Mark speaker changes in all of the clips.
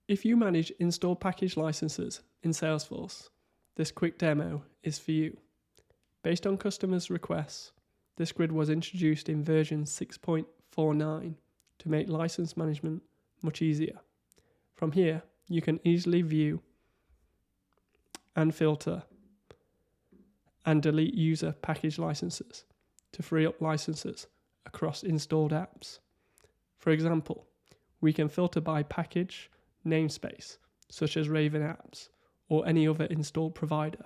Speaker 1: If you manage installed package licenses in Salesforce, this quick demo is for you. Based on customers' requests, this grid was introduced in version 6.49 to make license management much easier. From here, you can easily view and filter and delete user package licenses to free up licenses across installed apps. For example, we can filter by package namespace, such as Raven Apps or any other installed provider.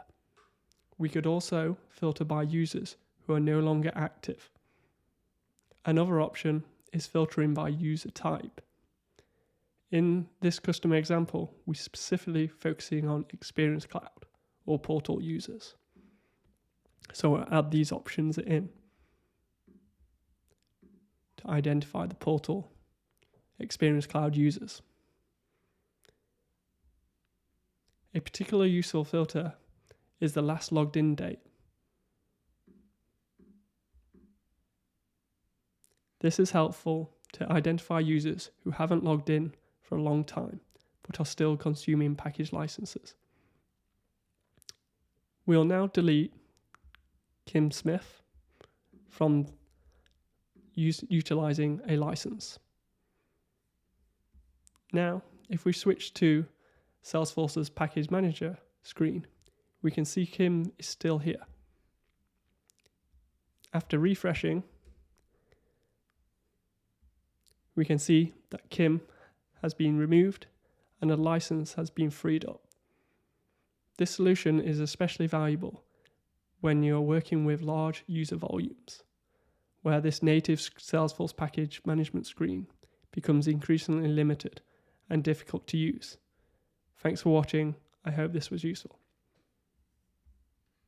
Speaker 1: We could also filter by users who are no longer active. Another option is filtering by user type. In this customer example, we're specifically focusing on Experience Cloud or portal users. So I'll add these options in to identify the portal Experience Cloud users. A particular useful filter is the last logged in date. This is helpful to identify users who haven't logged in for a long time but are still consuming package licenses. We'll now delete Kim Smith from utilizing a license. Now, if we switch to Salesforce's Package Manager screen, we can see Kim is still here. After refreshing, we can see that Kim has been removed and a license has been freed up. This solution is especially valuable when you're working with large user volumes, where this native Salesforce package management screen becomes increasingly limited and difficult to use. Thanks for watching. I hope this was useful.